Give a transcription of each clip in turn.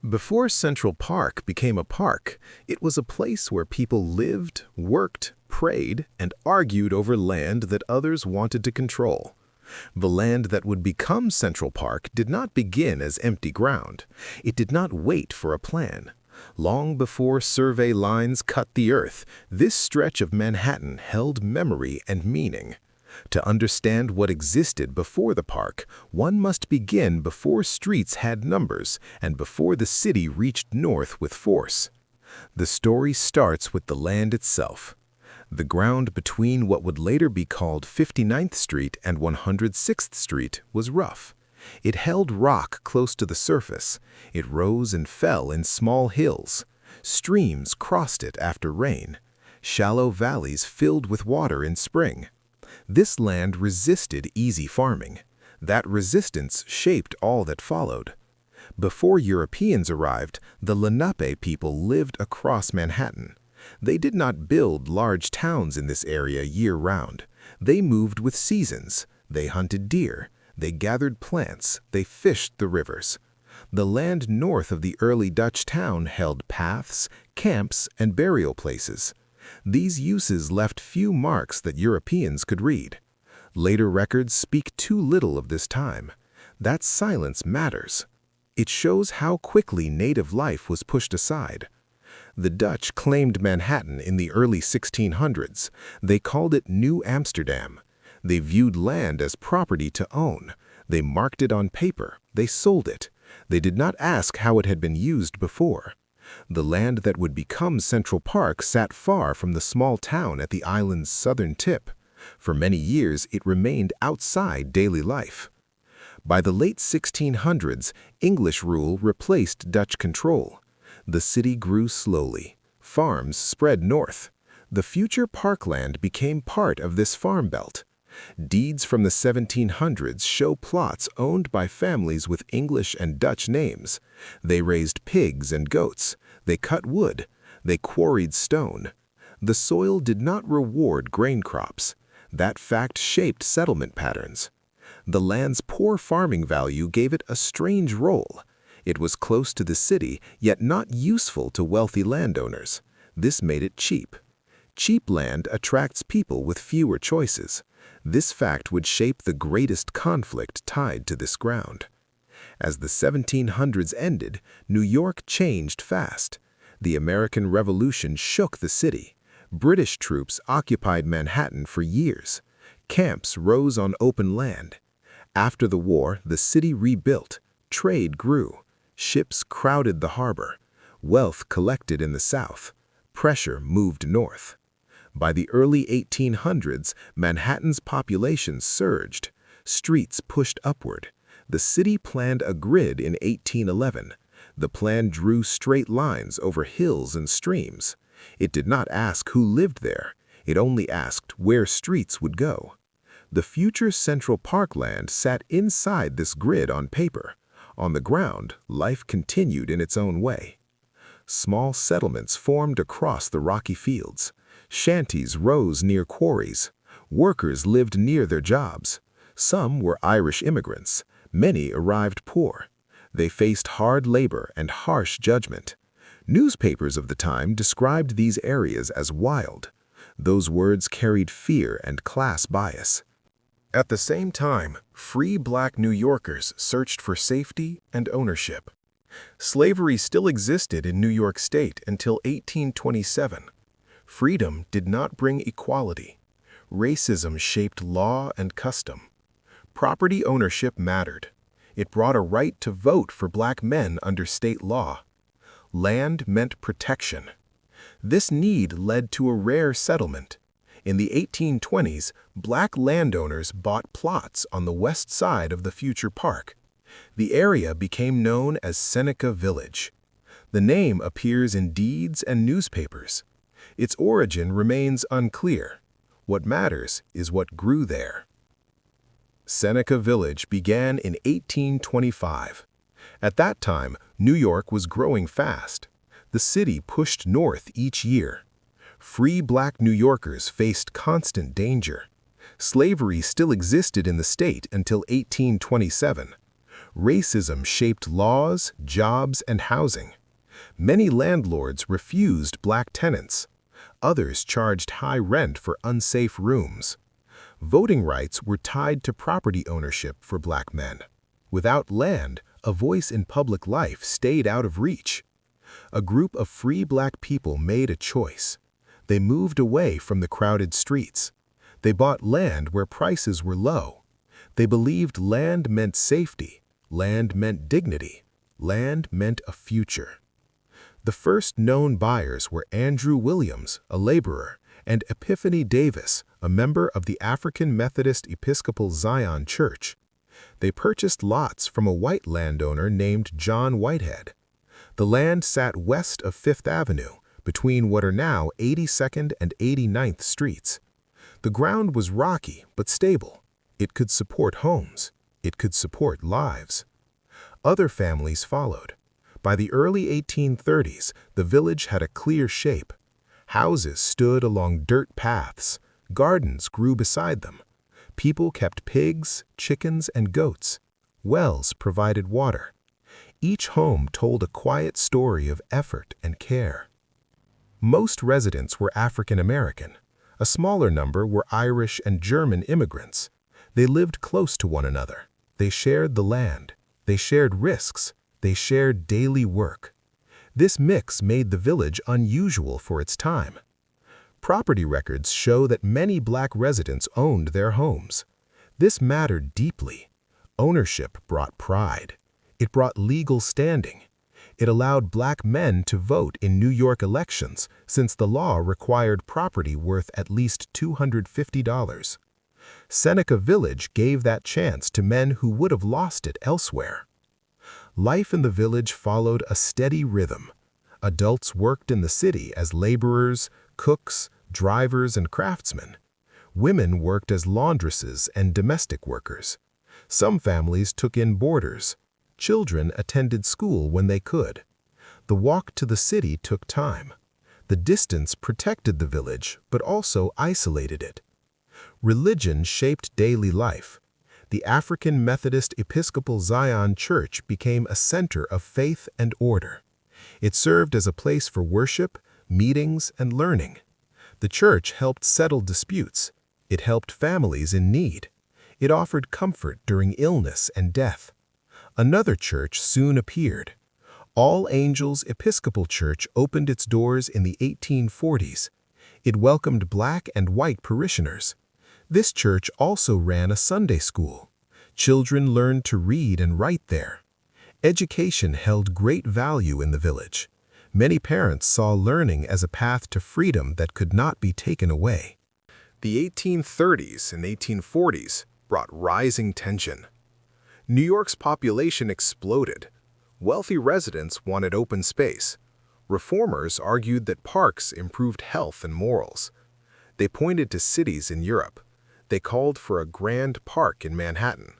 Before Central Park became a park, it was a place where people lived, worked, prayed, and argued over land that others wanted to control. The land that would become Central Park did not begin as empty ground. It did not wait for a plan. Long before survey lines cut the earth, this stretch of Manhattan held memory and meaning. To understand what existed before the park, one must begin before streets had numbers and before the city reached north with force. The story starts with the land itself. The ground between what would later be called 59th Street and 106th Street was rough. It held rock close to the surface. It rose and fell in small hills. Streams crossed it after rain. Shallow valleys filled with water in spring. This land resisted easy farming. That resistance shaped all that followed. Before Europeans arrived, the Lenape people lived across Manhattan. They did not build large towns in this area year-round. They moved with seasons. They hunted deer. They gathered plants. They fished the rivers. The land north of the early Dutch town held paths, camps, and burial places. These uses left few marks that Europeans could read. Later records speak too little of this time. That silence matters. It shows how quickly native life was pushed aside. The Dutch claimed Manhattan in the early 1600s. They called it New Amsterdam. They viewed land as property to own. They marked it on paper. They sold it. They did not ask how it had been used before. The land that would become Central Park sat far from the small town at the island's southern tip. For many years, it remained outside daily life. By the late 1600s, English rule replaced Dutch control. The city grew slowly. Farms spread north. The future parkland became part of this farm belt. Deeds from the 1700s show plots owned by families with English and Dutch names. They raised pigs and goats. They cut wood. They quarried stone. The soil did not reward grain crops. That fact shaped settlement patterns. The land's poor farming value gave it a strange role. It was close to the city, yet not useful to wealthy landowners. This made it cheap. Cheap land attracts people with fewer choices. This fact would shape the greatest conflict tied to this ground. As the 1700s ended, New York changed fast. The American Revolution shook the city. British troops occupied Manhattan for years. Camps rose on open land. After the war, the city rebuilt. Trade grew. Ships crowded the harbor. Wealth collected in the south. Pressure moved north. By the early 1800s, Manhattan's population surged. Streets pushed upward. The city planned a grid in 1811. The plan drew straight lines over hills and streams. It did not ask who lived there. It only asked where streets would go. The future Central Parkland sat inside this grid on paper. On the ground, life continued in its own way. Small settlements formed across the rocky fields. Shanties rose near quarries. Workers lived near their jobs. Some were Irish immigrants. Many arrived poor. They faced hard labor and harsh judgment. Newspapers of the time described these areas as wild. Those words carried fear and class bias. At the same time, free black New Yorkers searched for safety and ownership. Slavery still existed in New York State until 1827. Freedom did not bring equality. Racism shaped law and custom. Property ownership mattered. It brought a right to vote for black men under state law. Land meant protection. This need led to a rare settlement. In the 1820s, black landowners bought plots on the west side of the future park. The area became known as Seneca Village. The name appears in deeds and newspapers. Its origin remains unclear. What matters is what grew there. Seneca Village began in 1825. At that time, New York was growing fast. The city pushed north each year. Free black New Yorkers faced constant danger. Slavery still existed in the state until 1827. Racism shaped laws, jobs, and housing. Many landlords refused black tenants. Others charged high rent for unsafe rooms. Voting rights were tied to property ownership for black men. Without land, a voice in public life stayed out of reach. A group of free black people made a choice. They moved away from the crowded streets. They bought land where prices were low. They believed land meant safety, land meant dignity, land meant a future. The first known buyers were Andrew Williams, a laborer, and Epiphany Davis, a member of the African Methodist Episcopal Zion Church. They purchased lots from a white landowner named John Whitehead. The land sat west of Fifth Avenue, between what are now 82nd and 89th Streets. The ground was rocky but stable. It could support homes. It could support lives. Other families followed. By the early 1830s, the village had a clear shape. Houses stood along dirt paths. Gardens grew beside them. People kept pigs, chickens, and goats. Wells provided water. Each home told a quiet story of effort and care. Most residents were African American. A smaller number were Irish and German immigrants. They lived close to one another. They shared the land. They shared risks. They shared daily work. This mix made the village unusual for its time. Property records show that many black residents owned their homes. This mattered deeply. Ownership brought pride. It brought legal standing. It allowed black men to vote in New York elections since the law required property worth at least $250. Seneca Village gave that chance to men who would have lost it elsewhere. Life in the village followed a steady rhythm. Adults worked in the city as laborers, cooks, drivers, and craftsmen. Women worked as laundresses and domestic workers. Some families took in boarders. Children attended school when they could. The walk to the city took time. The distance protected the village, but also isolated it. Religion shaped daily life. The African Methodist Episcopal Zion Church became a center of faith and order. It served as a place for worship, meetings, and learning. The church helped settle disputes. It helped families in need. It offered comfort during illness and death. Another church soon appeared. All Angels Episcopal Church opened its doors in the 1840s. It welcomed black and white parishioners. This church also ran a Sunday school. Children learned to read and write there. Education held great value in the village. Many parents saw learning as a path to freedom that could not be taken away. The 1830s and 1840s brought rising tension. New York's population exploded. Wealthy residents wanted open space. Reformers argued that parks improved health and morals. They pointed to cities in Europe. They called for a grand park in Manhattan.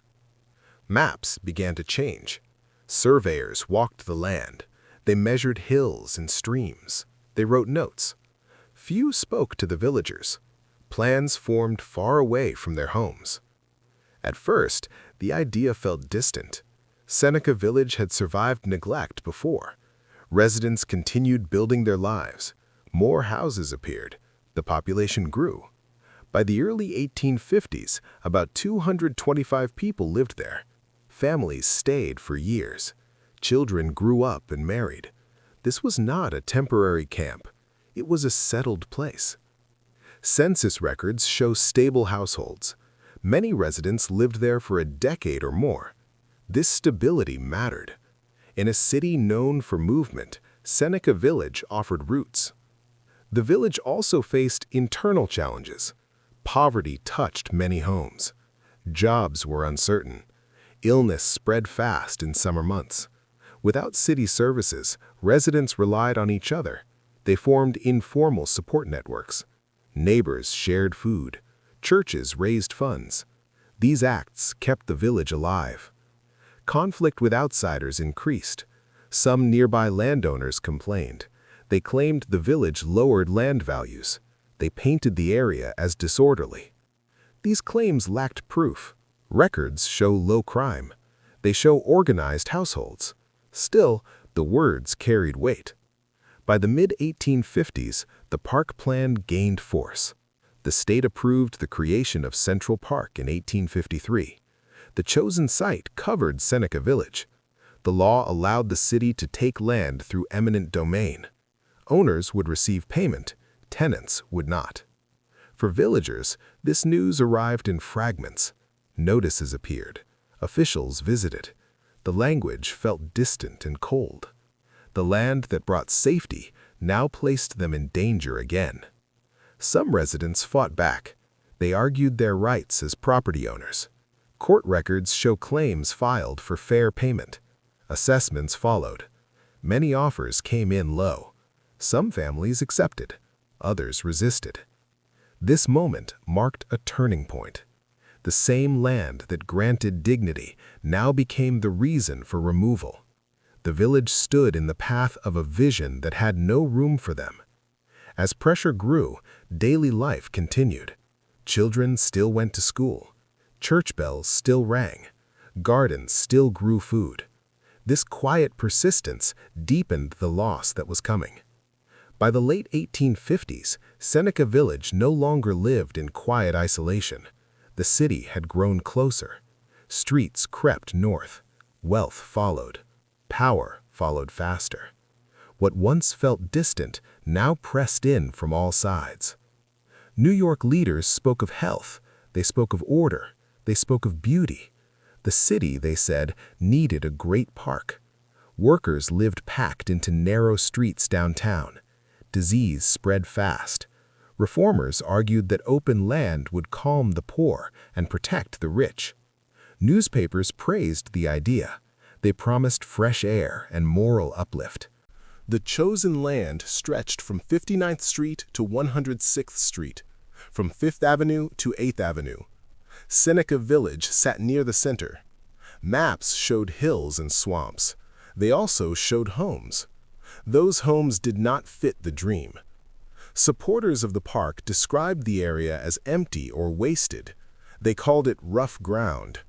Maps began to change. Surveyors walked the land. They measured hills and streams. They wrote notes. Few spoke to the villagers. Plans formed far away from their homes. At first, the idea felt distant. Seneca Village had survived neglect before. Residents continued building their lives. More houses appeared. The population grew. By the early 1850s, about 225 people lived there. Families stayed for years. Children grew up and married. This was not a temporary camp. It was a settled place. Census records show stable households. Many residents lived there for a decade or more. This stability mattered. In a city known for movement, Seneca Village offered roots. The village also faced internal challenges. Poverty touched many homes. Jobs were uncertain. Illness spread fast in summer months. Without city services, residents relied on each other. They formed informal support networks. Neighbors shared food. Churches raised funds. These acts kept the village alive. Conflict with outsiders increased. Some nearby landowners complained. They claimed the village lowered land values. They painted the area as disorderly. These claims lacked proof. Records show low crime. They show organized households. Still, the words carried weight. By the mid-1850s, the park plan gained force. The state approved the creation of Central Park in 1853. The chosen site covered Seneca Village. The law allowed the city to take land through eminent domain. Owners would receive payment, tenants would not. For villagers, this news arrived in fragments. Notices appeared. Officials visited. The language felt distant and cold. The land that brought safety now placed them in danger again. Some residents fought back. They argued their rights as property owners. Court records show claims filed for fair payment. Assessments followed. Many offers came in low. Some families accepted. Others resisted. This moment marked a turning point. The same land that granted dignity now became the reason for removal. The village stood in the path of a vision that had no room for them. As pressure grew, daily life continued. Children still went to school. Church bells still rang. Gardens still grew food. This quiet persistence deepened the loss that was coming. By the late 1850s, Seneca Village no longer lived in quiet isolation. The city had grown closer. Streets crept north. Wealth followed. Power followed faster. What once felt distant now pressed in from all sides. New York leaders spoke of health. They spoke of order. They spoke of beauty. The city, they said, needed a great park. Workers lived packed into narrow streets downtown. Disease spread fast. Reformers argued that open land would calm the poor and protect the rich. Newspapers praised the idea. They promised fresh air and moral uplift. The chosen land stretched from 59th Street to 106th Street, from 5th Avenue to 8th Avenue. Seneca Village sat near the center. Maps showed hills and swamps. They also showed homes. Those homes did not fit the dream. Supporters of the park described the area as empty or wasted. They called it rough ground.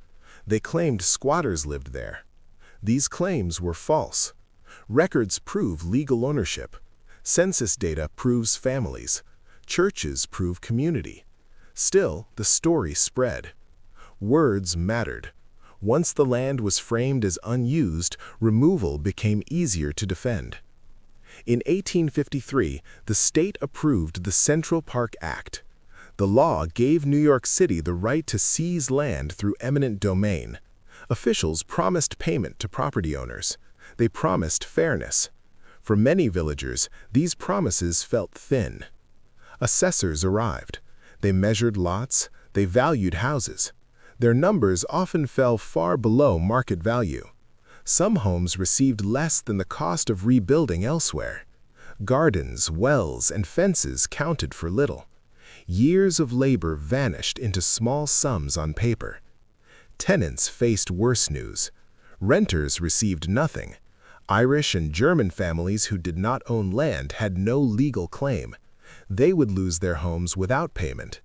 They claimed squatters lived there. These claims were false. Records prove legal ownership. Census data proves families. Churches prove community. Still, the story spread. Words mattered. Once the land was framed as unused, removal became easier to defend. In 1853, the state approved the Central Park Act. The law gave New York City the right to seize land through eminent domain. Officials promised payment to property owners. They promised fairness. For many villagers, these promises felt thin. Assessors arrived. They measured lots. They valued houses. Their numbers often fell far below market value. Some homes received less than the cost of rebuilding elsewhere. Gardens, wells, and fences counted for little. Years of labor vanished into small sums on paper. Tenants faced worse news. Renters received nothing. Irish and German families who did not own land had no legal claim. They would lose their homes without payment.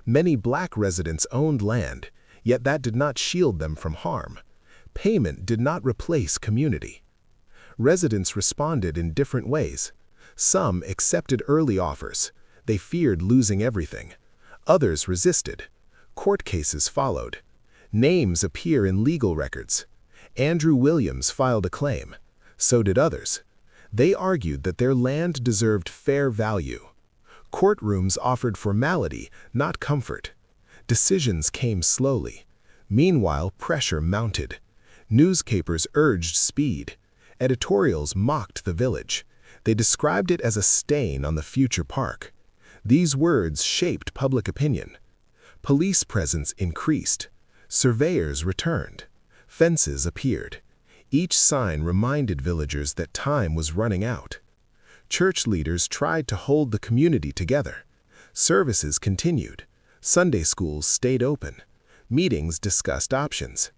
Many black residents owned land, yet that did not shield them from harm. Payment did not replace community. Residents responded in different ways. Some accepted early offers. They feared losing everything. Others resisted. Court cases followed. Names appear in legal records. Andrew Williams filed a claim. So did others. They argued that their land deserved fair value. Courtrooms offered formality, not comfort. Decisions came slowly. Meanwhile, pressure mounted. Newspapers urged speed. Editorials mocked the village. They described it as a stain on the future park. These words shaped public opinion. Police presence increased. Surveyors returned. Fences appeared. Each sign reminded villagers that time was running out. Church leaders tried to hold the community together. Services continued. Sunday schools stayed open. Meetings discussed options.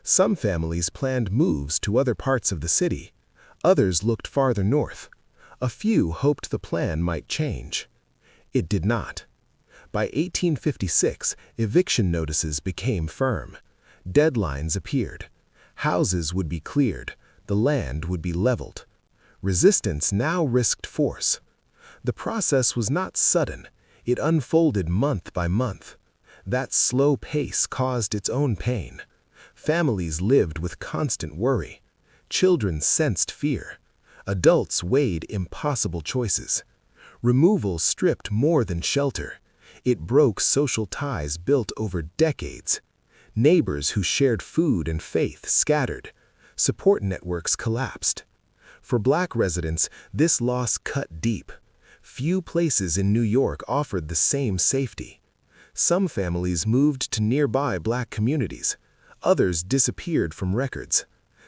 Some families planned moves to other parts of the city. Others looked farther north. A few hoped the plan might change. It did not. By 1856, eviction notices became firm. Deadlines appeared. Houses would be cleared, the land would be leveled. Resistance now risked force. The process was not sudden, it unfolded month by month. That slow pace caused its own pain. Families lived with constant worry. Children sensed fear. Adults weighed impossible choices. Removal stripped more than shelter. It broke social ties built over decades. Neighbors who shared food and faith scattered. Support networks collapsed. For Black residents, this loss cut deep. Few places in New York offered the same safety. Some families moved to nearby Black communities. Others disappeared from records.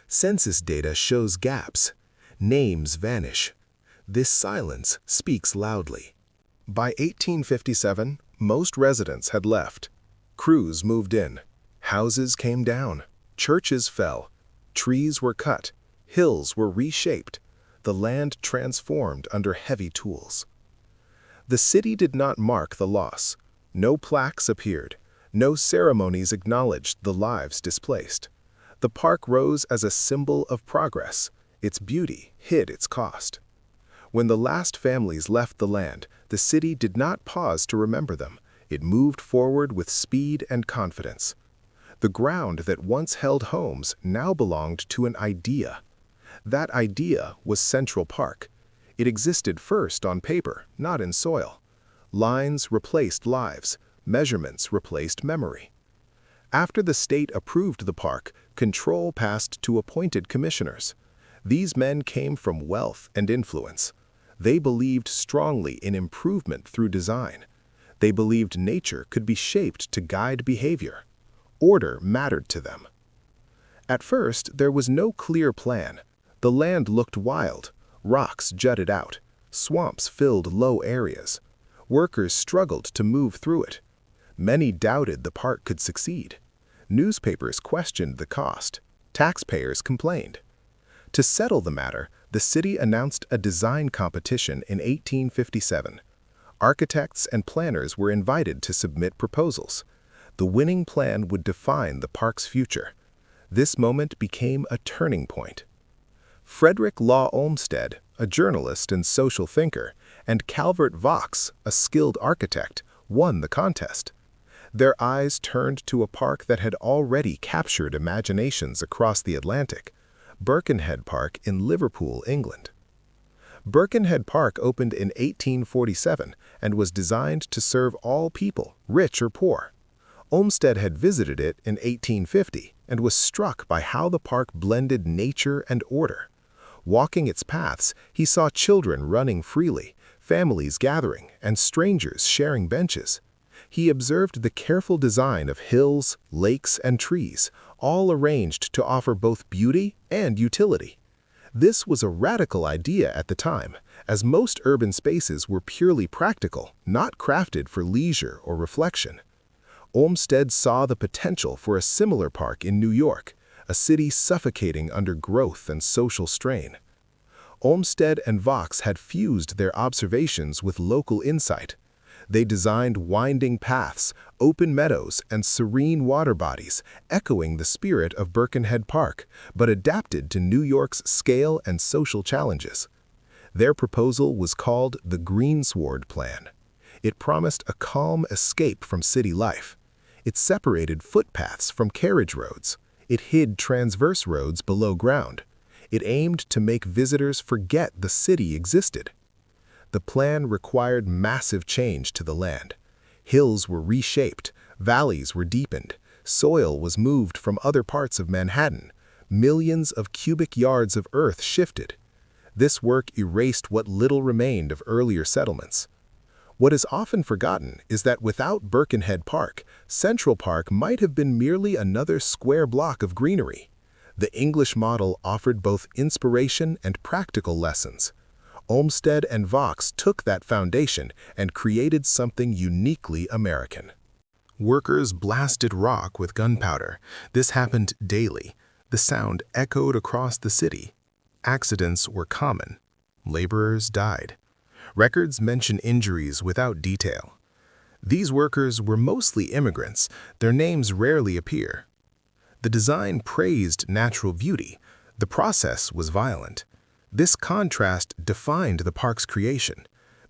Census data shows gaps. Names vanish. This silence speaks loudly. By 1857, most residents had left. Crews moved in. Houses came down. Churches fell. Trees were cut. Hills were reshaped. The land transformed under heavy tools. The city did not mark the loss. No plaques appeared. No ceremonies acknowledged the lives displaced. The park rose as a symbol of progress. Its beauty hid its cost. When the last families left the land, the city did not pause to remember them. It moved forward with speed and confidence. The ground that once held homes now belonged to an idea. That idea was Central Park. It existed first on paper, not in soil. Lines replaced lives. Measurements replaced memory. After the state approved the park, control passed to appointed commissioners. These men came from wealth and influence. They believed strongly in improvement through design. They believed nature could be shaped to guide behavior. Order mattered to them. At first, there was no clear plan. The land looked wild. Rocks jutted out. Swamps filled low areas. Workers struggled to move through it. Many doubted the park could succeed. Newspapers questioned the cost. Taxpayers complained. To settle the matter, the city announced a design competition in 1857. Architects and planners were invited to submit proposals. The winning plan would define the park's future. This moment became a turning point. Frederick Law Olmsted, a journalist and social thinker, and Calvert Vaux, a skilled architect, won the contest. Their eyes turned to a park that had already captured imaginations across the Atlantic, Birkenhead Park in Liverpool, England. Birkenhead Park opened in 1847 and was designed to serve all people, rich or poor. Olmsted had visited it in 1850 and was struck by how the park blended nature and order. Walking its paths, he saw children running freely, families gathering, and strangers sharing benches. He observed the careful design of hills, lakes, and trees, all arranged to offer both beauty and utility. This was a radical idea at the time, as most urban spaces were purely practical, not crafted for leisure or reflection. Olmsted saw the potential for a similar park in New York, a city suffocating under growth and social strain. Olmsted and Vaux had fused their observations with local insight. They designed winding paths, open meadows, and serene water bodies, echoing the spirit of Birkenhead Park, but adapted to New York's scale and social challenges. Their proposal was called the Greensward Plan. It promised a calm escape from city life. It separated footpaths from carriage roads. It hid transverse roads below ground. It aimed to make visitors forget the city existed. The plan required massive change to the land. Hills were reshaped, valleys were deepened, soil was moved from other parts of Manhattan, millions of cubic yards of earth shifted. This work erased what little remained of earlier settlements. What is often forgotten is that without Birkenhead Park, Central Park might have been merely another square block of greenery. The English model offered both inspiration and practical lessons. Olmsted and Vaux took that foundation and created something uniquely American. Workers blasted rock with gunpowder. This happened daily. The sound echoed across the city. Accidents were common. Laborers died. Records mention injuries without detail. These workers were mostly immigrants. Their names rarely appear. The design praised natural beauty. The process was violent. This contrast defined the park's creation.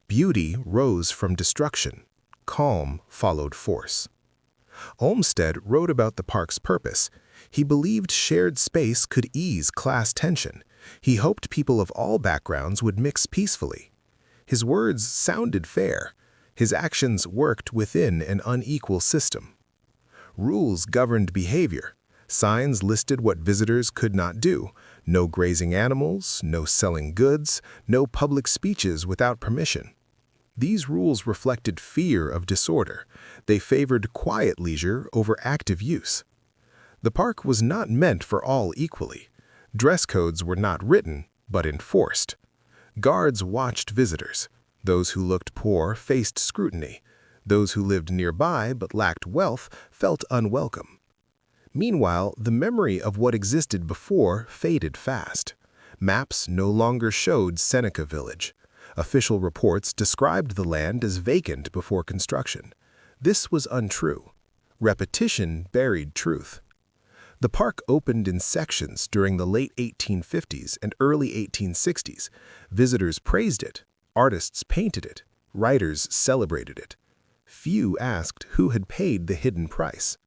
Beauty rose from destruction. Calm followed force. Olmsted wrote about the park's purpose. He believed shared space could ease class tension. He hoped people of all backgrounds would mix peacefully. His words sounded fair. His actions worked within an unequal system. Rules governed behavior. Signs listed what visitors could not do. No grazing animals, no selling goods, no public speeches without permission. These rules reflected fear of disorder. They favored quiet leisure over active use. The park was not meant for all equally. Dress codes were not written, but enforced. Guards watched visitors. Those who looked poor faced scrutiny. Those who lived nearby but lacked wealth felt unwelcome. Meanwhile, the memory of what existed before faded fast. Maps no longer showed Seneca Village. Official reports described the land as vacant before construction. This was untrue. Repetition buried truth. The park opened in sections during the late 1850s and early 1860s. Visitors praised it. Artists painted it. Writers celebrated it. Few asked who had paid the hidden price.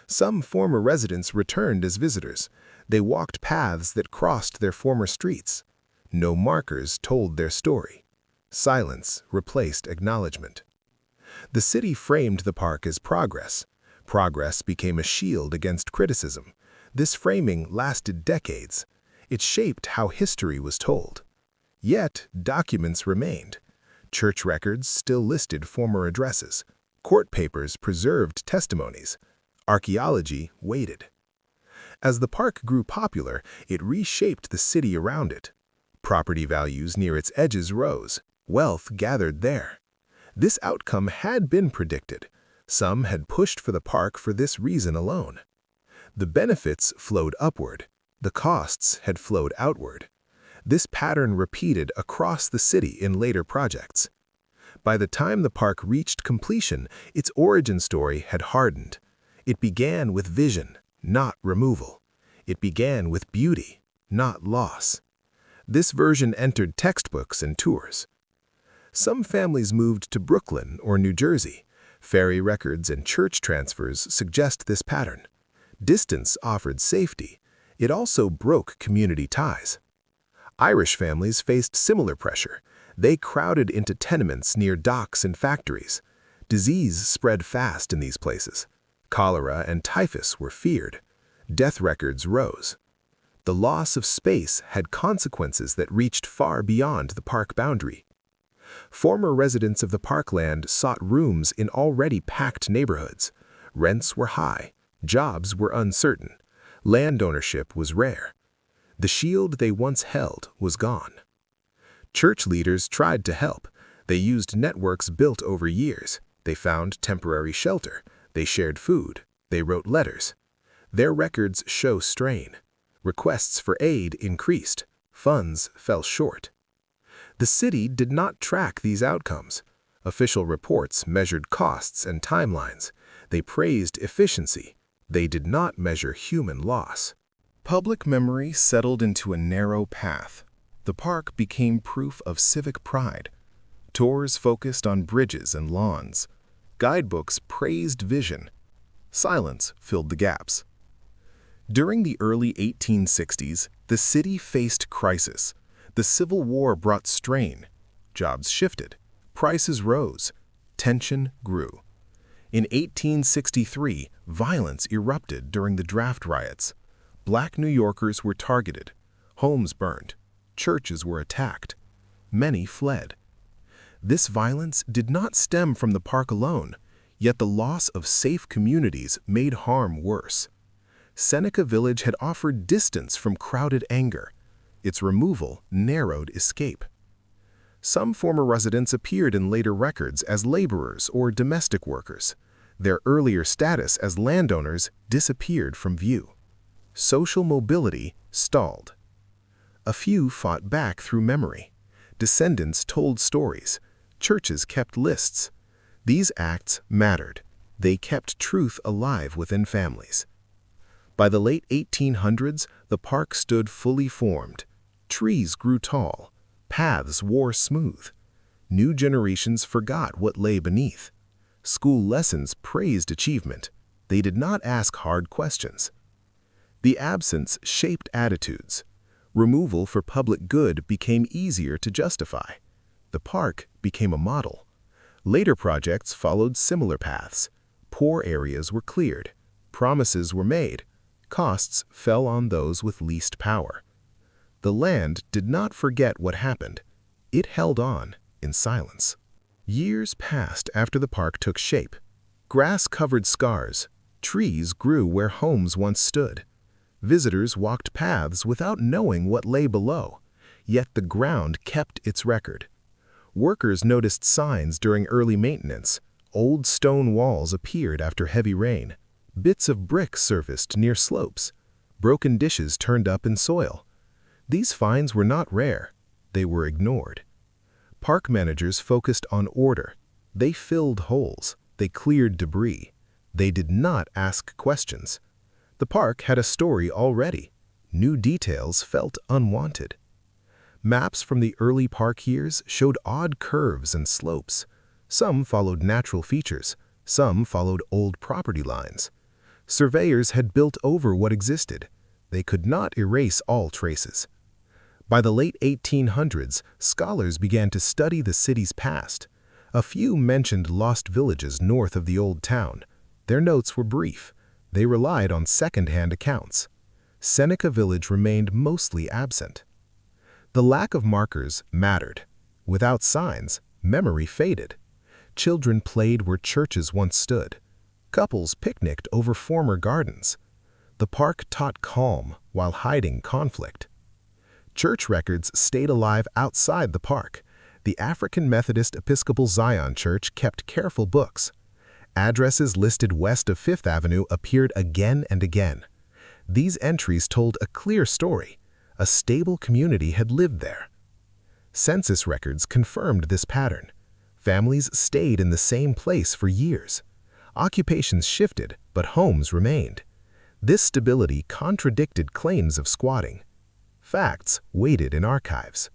Some former residents returned as visitors. They walked paths that crossed their former streets. No markers told their story. Silence replaced acknowledgement. The city framed the park as progress. Progress became a shield against criticism. This framing lasted decades. It shaped how history was told. Yet, documents remained. Church records still listed former addresses. Court papers preserved testimonies. Archaeology waited. As the park grew popular, it reshaped the city around it. Property values near its edges rose. Wealth gathered there. This outcome had been predicted. Some had pushed for the park for this reason alone. The benefits flowed upward. The costs had flowed outward. This pattern repeated across the city in later projects. By the time the park reached completion, its origin story had hardened. It began with vision, not removal. It began with beauty, not loss. This version entered textbooks and tours. Some families moved to Brooklyn or New Jersey. Ferry records and church transfers suggest this pattern. Distance offered safety. It also broke community ties. Irish families faced similar pressure. They crowded into tenements near docks and factories. Disease spread fast in these places. Cholera and typhus were feared. Death records rose. The loss of space had consequences that reached far beyond the park boundary. Former residents of the parkland sought rooms in already packed neighborhoods. Rents were high. Jobs were uncertain. Land ownership was rare. The shield they once held was gone. Church leaders tried to help. They used networks built over years. They found temporary shelter. They shared food. They wrote letters. Their records show strain. Requests for aid increased. Funds fell short. The city did not track these outcomes. Official reports measured costs and timelines. They praised efficiency. They did not measure human loss. Public memory settled into a narrow path. The park became proof of civic pride. Tours focused on bridges and lawns. Guidebooks praised vision. Silence filled the gaps. During the early 1860s, the city faced crisis. The Civil War brought strain. Jobs shifted. Prices rose. Tension grew. In 1863, violence erupted during the draft riots. Black New Yorkers were targeted. Homes burned. Churches were attacked. Many fled. This violence did not stem from the park alone, yet the loss of safe communities made harm worse. Seneca Village had offered distance from crowded anger. Its removal narrowed escape. Some former residents appeared in later records as laborers or domestic workers. Their earlier status as landowners disappeared from view. Social mobility stalled. A few fought back through memory. Descendants told stories. Churches kept lists. These acts mattered. They kept truth alive within families. By the late 1800s, the park stood fully formed. Trees grew tall. Paths wore smooth. New generations forgot what lay beneath. School lessons praised achievement. They did not ask hard questions. The absence shaped attitudes. Removal for public good became easier to justify. The park became a model. Later projects followed similar paths. Poor areas were cleared. Promises were made. Costs fell on those with least power. The land did not forget what happened. It held on in silence. Years passed after the park took shape. Grass covered scars. Trees grew where homes once stood. Visitors walked paths without knowing what lay below, yet the ground kept its record. Workers noticed signs during early maintenance. Old stone walls appeared after heavy rain. Bits of brick surfaced near slopes. Broken dishes turned up in soil. These finds were not rare. They were ignored. Park managers focused on order. They filled holes. They cleared debris. They did not ask questions. The park had a story already. New details felt unwanted. Maps from the early park years showed odd curves and slopes. Some followed natural features. Some followed old property lines. Surveyors had built over what existed. They could not erase all traces. By the late 1800s, scholars began to study the city's past. A few mentioned lost villages north of the old town. Their notes were brief. They relied on second-hand accounts. Seneca Village remained mostly absent. The lack of markers mattered. Without signs, memory faded. Children played where churches once stood. Couples picnicked over former gardens. The park taught calm while hiding conflict. Church records stayed alive outside the park. The African Methodist Episcopal Zion Church kept careful books. Addresses listed west of Fifth Avenue appeared again and again. These entries told a clear story. A stable community had lived there. Census records confirmed this pattern. Families stayed in the same place for years. Occupations shifted, but homes remained. This stability contradicted claims of squatting. Facts waited in archives.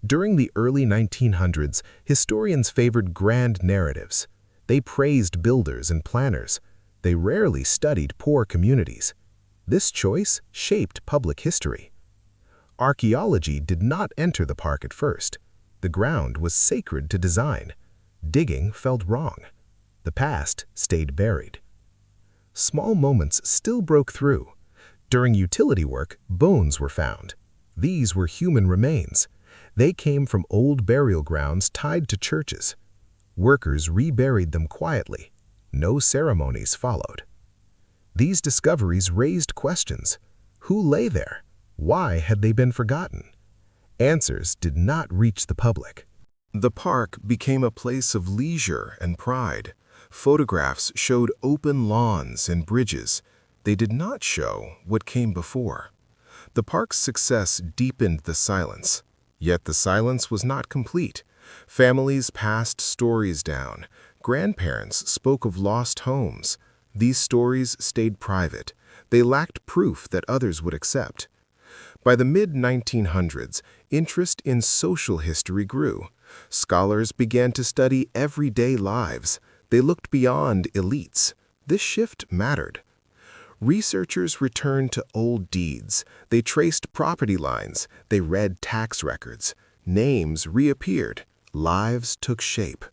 During the early 1900s, historians favored grand narratives. They praised builders and planners. They rarely studied poor communities. This choice shaped public history. Archaeology did not enter the park at first. The ground was sacred to design. Digging felt wrong. The past stayed buried. Small moments still broke through. During utility work, bones were found. These were human remains. They came from old burial grounds tied to churches. Workers reburied them quietly. No ceremonies followed. These discoveries raised questions. Who lay there? Why had they been forgotten? Answers did not reach the public. The park became a place of leisure and pride. Photographs showed open lawns and bridges. They did not show what came before. The park's success deepened the silence. Yet the silence was not complete. Families passed stories down. Grandparents spoke of lost homes. These stories stayed private. They lacked proof that others would accept. By the mid-1900s, interest in social history grew. Scholars began to study everyday lives. They looked beyond elites. This shift mattered. Researchers returned to old deeds. They traced property lines. They read tax records. Names reappeared. Lives took shape.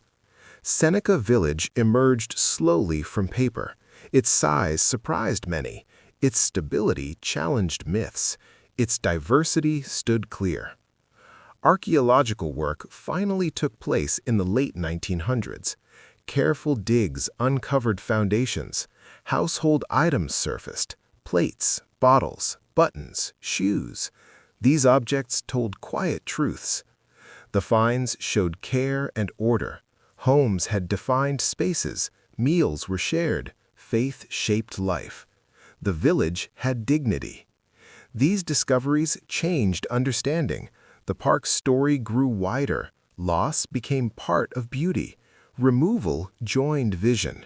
Seneca Village emerged slowly from paper. Its size surprised many. Its stability challenged myths. Its diversity stood clear. Archaeological work finally took place in the late 1900s. Careful digs uncovered foundations. Household items surfaced: plates, bottles, buttons, shoes. These objects told quiet truths. The finds showed care and order. Homes had defined spaces. Meals were shared. Faith shaped life. The village had dignity. These discoveries changed understanding. The park's story grew wider. Loss became part of beauty. Removal joined vision.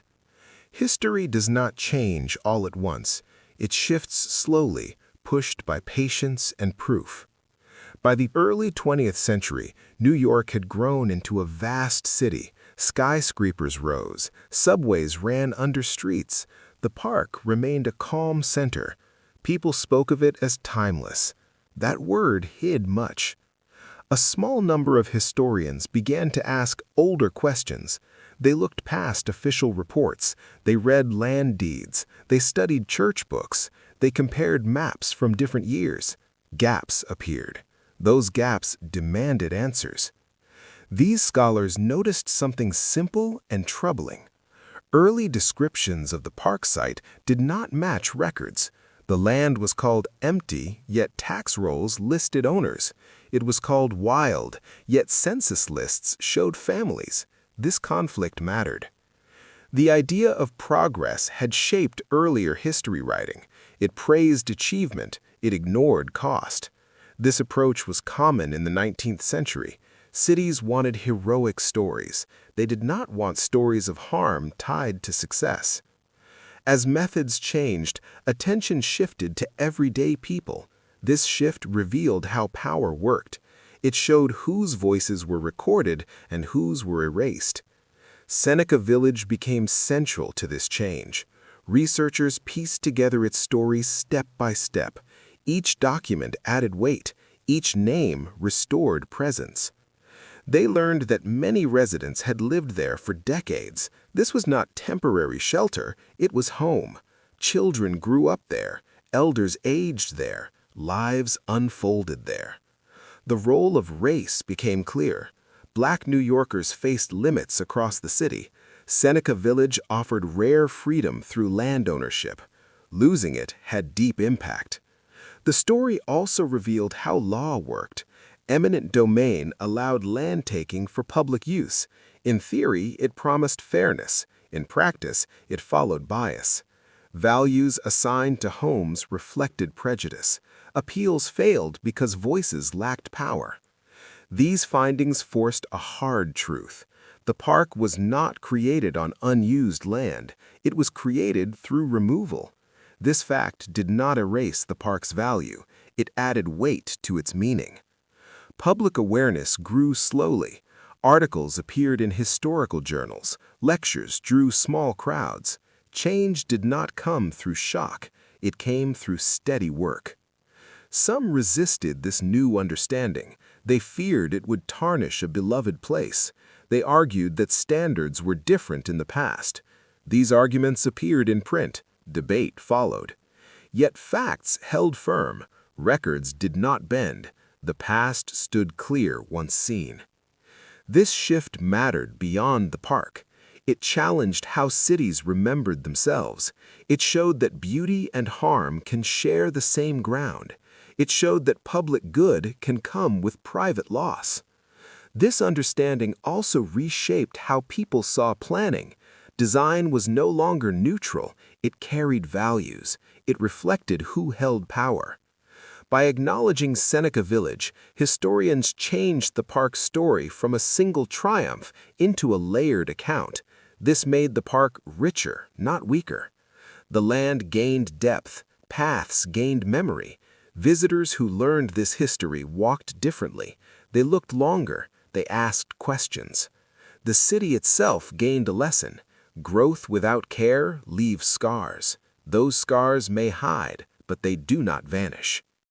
History does not change all at once. It shifts slowly, pushed by patience and proof. By the early 20th century, New York had grown into a vast city. Skyscrapers rose, subways ran under streets. The park remained a calm center. People spoke of it as timeless. That word hid much. A small number of historians began to ask older questions. They looked past official reports. They read land deeds. They studied church books. They compared maps from different years. Gaps appeared. Those gaps demanded answers. These scholars noticed something simple and troubling. Early descriptions of the park site did not match records. The land was called empty, yet tax rolls listed owners. It was called wild, yet census lists showed families. This conflict mattered. The idea of progress had shaped earlier history writing. It praised achievement. It ignored cost. This approach was common in the 19th century. Cities wanted heroic stories. They did not want stories of harm tied to success. As methods changed, attention shifted to everyday people. This shift revealed how power worked. It showed whose voices were recorded and whose were erased. Seneca Village became central to this change. Researchers pieced together its story step by step. Each document added weight. Each name restored presence. They learned that many residents had lived there for decades. This was not temporary shelter, it was home. Children grew up there. Elders aged there. Lives unfolded there. The role of race became clear. Black New Yorkers faced limits across the city. Seneca Village offered rare freedom through land ownership. Losing it had deep impact. The story also revealed how law worked. Eminent domain allowed land taking for public use. In theory, it promised fairness. In practice, it followed bias. Values assigned to homes reflected prejudice. Appeals failed because voices lacked power. These findings forced a hard truth. The park was not created on unused land. It was created through removal. This fact did not erase the park's value. It added weight to its meaning. Public awareness grew slowly. Articles appeared in historical journals. Lectures drew small crowds. Change did not come through shock. It came through steady work. Some resisted this new understanding. They feared it would tarnish a beloved place. They argued that standards were different in the past. These arguments appeared in print. Debate followed. Yet facts held firm. Records did not bend. The past stood clear once seen. This shift mattered beyond the park. It challenged how cities remembered themselves. It showed that beauty and harm can share the same ground. It showed that public good can come with private loss. This understanding also reshaped how people saw planning. Design was no longer neutral. It carried values. It reflected who held power. By acknowledging Seneca Village, historians changed the park's story from a single triumph into a layered account. This made the park richer, not weaker. The land gained depth. Paths gained memory. Visitors who learned this history walked differently. They looked longer. They asked questions. The city itself gained a lesson. Growth without care leaves scars. Those scars may hide, but they do not vanish.